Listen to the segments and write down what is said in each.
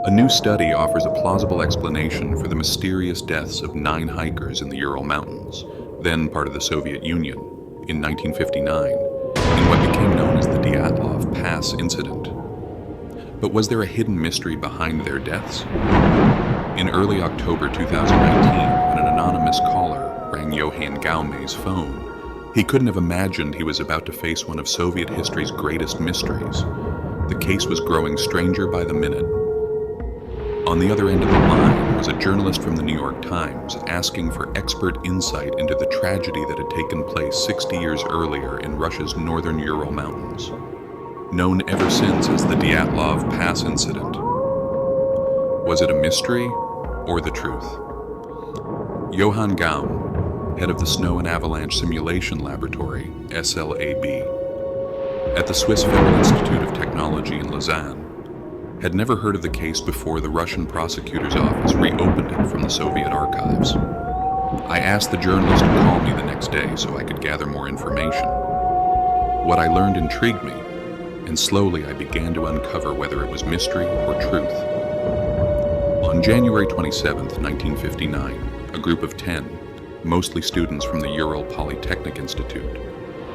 A new study offers a plausible explanation for the mysterious deaths of 9 hikers in the Ural Mountains, then part of the Soviet Union, in 1959, in what became known as the Dyatlov Pass incident. But was there a hidden mystery behind their deaths? In early October 2019, when an anonymous caller rang Johann Gaume's phone, he couldn't have imagined he was about to face one of Soviet history's greatest mysteries. The case was growing stranger by the minute. On the other end of the line was a journalist from the New York Times asking for expert insight into the tragedy that had taken place 60 years earlier in Russia's northern Ural Mountains, known ever since as the Dyatlov Pass incident. Was it a mystery or the truth? Johann Gaume, head of the Snow and Avalanche Simulation Laboratory, SLAB, at the Swiss Federal Institute of Technology in Lausanne, had never heard of the case before the Russian prosecutor's office reopened it from the Soviet archives. I asked the journalist to call me the next day so I could gather more information. What I learned intrigued me, and slowly I began to uncover whether it was mystery or truth. On January 27, 1959, a group of 10, mostly students from the Ural Polytechnic Institute,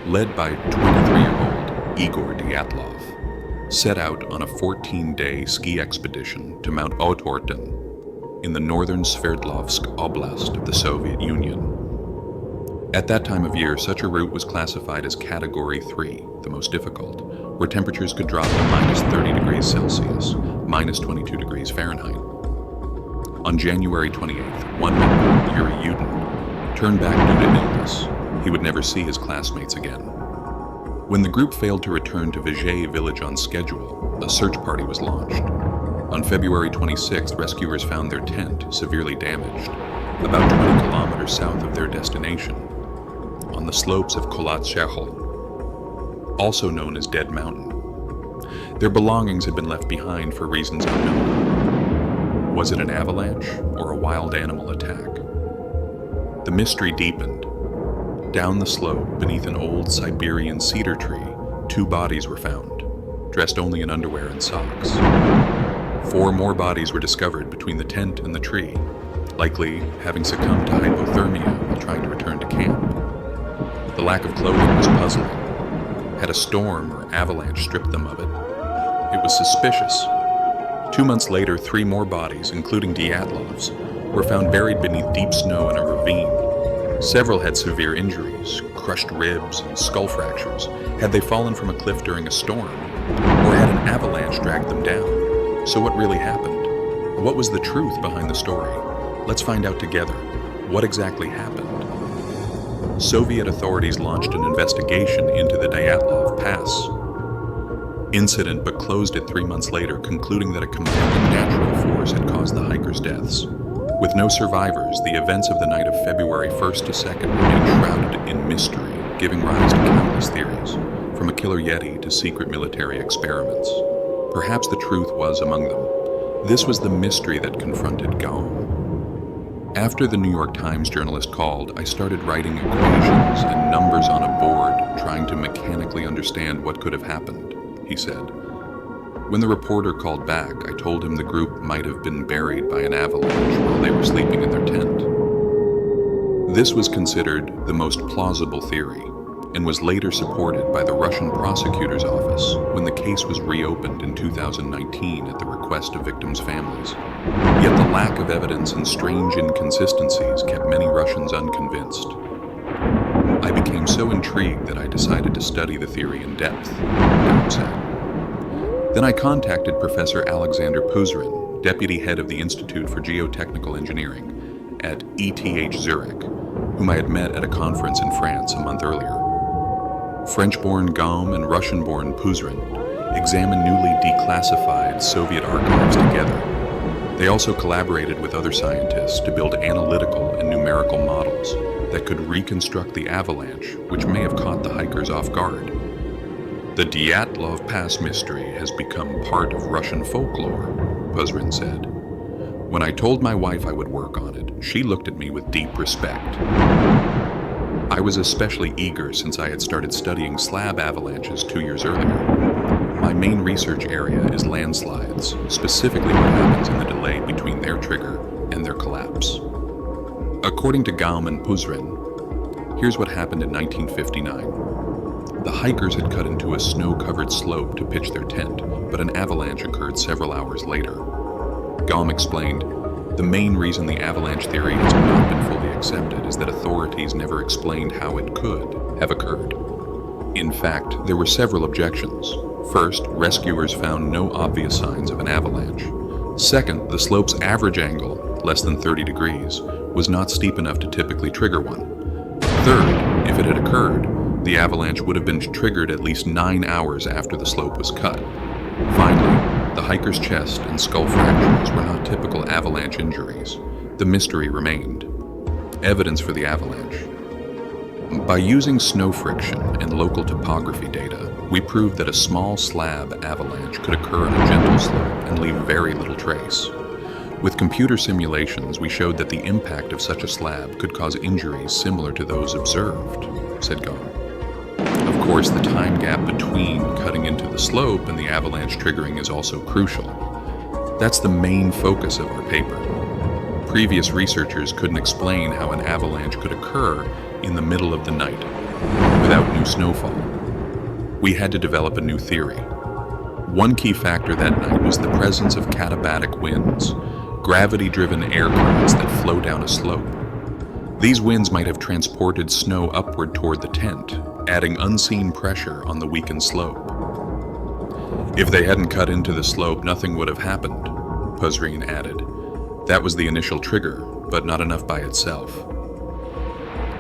led by 23-year-old Igor Dyatlov, set out on a 14-day ski expedition to Mount Otorten in the northern Sverdlovsk Oblast of the Soviet Union. At that time of year, such a route was classified as Category 3, the most difficult, where temperatures could drop to minus 30 degrees Celsius, minus 22 degrees Fahrenheit. On January 28th, one member, Yuri Yudin, turned back due to illness. He would never see his classmates again. When the group failed to return to Vijay village on schedule, a search party was launched. On February 26th, rescuers found their tent severely damaged, about 20 kilometers south of their destination, on the slopes of Kholat Shehol, also known as Dead Mountain. Their belongings had been left behind for reasons unknown. Was it an avalanche or a wild animal attack? The mystery deepened. Down the slope, beneath an old Siberian cedar tree, 2 bodies were found, dressed only in underwear and socks. 4 more bodies were discovered between the tent and the tree, likely having succumbed to hypothermia while trying to return to camp. The lack of clothing was puzzling. Had a storm or avalanche stripped them of it? It was suspicious. 2 months later, 3 more bodies, including Dyatlov's, were found buried beneath deep snow in a ravine. Several had severe injuries, crushed ribs and skull fractures. Had they fallen from a cliff during a storm? Or had an avalanche dragged them down? So what really happened? What was the truth behind the story? Let's find out together. What exactly happened? Soviet authorities launched an investigation into the Dyatlov Pass incident, but closed it 3 months later, concluding that a compelling natural force had caused the hikers' deaths. With no survivors, the events of the night of February 1st to 2nd remained shrouded in mystery, giving rise to countless theories, from a killer yeti to secret military experiments. Perhaps the truth was among them. This was the mystery that confronted Gaume. After the New York Times journalist called, I started writing equations and numbers on a board, trying to mechanically understand what could have happened, he said. When the reporter called back, I told him the group might have been buried by an avalanche while they were sleeping in their tent. This was considered the most plausible theory, and was later supported by the Russian prosecutor's office when the case was reopened in 2019 at the request of victims' families. Yet the lack of evidence and strange inconsistencies kept many Russians unconvinced. I became so intrigued that I decided to study the theory in depth, Gaume said. Then I contacted Professor Alexander Puzrin, deputy head of the Institute for Geotechnical Engineering at ETH Zurich, whom I had met at a conference in France a month earlier. French-born Gaume and Russian-born Puzrin examined newly declassified Soviet archives together. They also collaborated with other scientists to build analytical and numerical models that could reconstruct the avalanche, which may have caught the hikers off guard. The Dyatlov Pass mystery has become part of Russian folklore, Puzrin said. When I told my wife I would work on it, she looked at me with deep respect. I was especially eager since I had started studying slab avalanches 2 years earlier. My main research area is landslides, specifically what happens in the delay between their trigger and their collapse. According to Gaum and Puzrin, here's what happened in 1959. The hikers had cut into a snow-covered slope to pitch their tent, but an avalanche occurred several hours later. Gaum explained, the main reason the avalanche theory has not been fully accepted is that authorities never explained how it could have occurred. In fact, there were several objections. First, rescuers found no obvious signs of an avalanche. Second, the slope's average angle, less than 30 degrees, was not steep enough to typically trigger one. Third, if it had occurred, the avalanche would have been triggered at least 9 hours after the slope was cut. Finally, the hiker's chest and skull fractures were not typical avalanche injuries. The mystery remained. Evidence for the avalanche. By using snow friction and local topography data, we proved that a small slab avalanche could occur on a gentle slope and leave very little trace. With computer simulations, we showed that the impact of such a slab could cause injuries similar to those observed, said Gaum. Of course, the time gap between cutting into the slope and the avalanche triggering is also crucial. That's the main focus of our paper. Previous researchers couldn't explain how an avalanche could occur in the middle of the night without new snowfall. We had to develop a new theory. One key factor that night was the presence of katabatic winds, gravity-driven air currents that flow down a slope. These winds might have transported snow upward toward the tent, adding unseen pressure on the weakened slope. If they hadn't cut into the slope, nothing would have happened, Puzrin added. That was the initial trigger, but not enough by itself.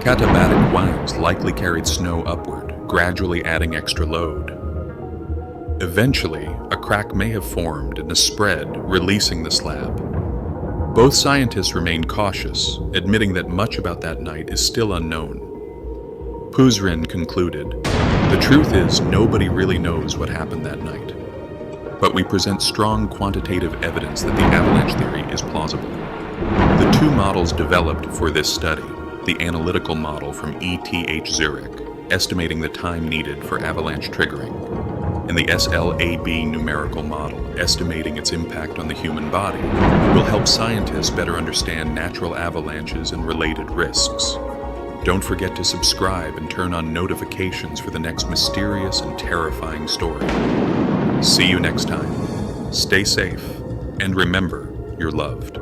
Katabatic winds likely carried snow upward, gradually adding extra load. Eventually, a crack may have formed and a spread, releasing the slab. Both scientists remain cautious, admitting that much about that night is still unknown. Puzrin concluded, the truth is nobody really knows what happened that night. But we present strong quantitative evidence that the avalanche theory is plausible. The two models developed for this study, the analytical model from ETH Zurich, estimating the time needed for avalanche triggering, and the SLAB numerical model, estimating its impact on the human body, will help scientists better understand natural avalanches and related risks. Don't forget to subscribe and turn on notifications for the next mysterious and terrifying story. See you next time. Stay safe, and remember, you're loved.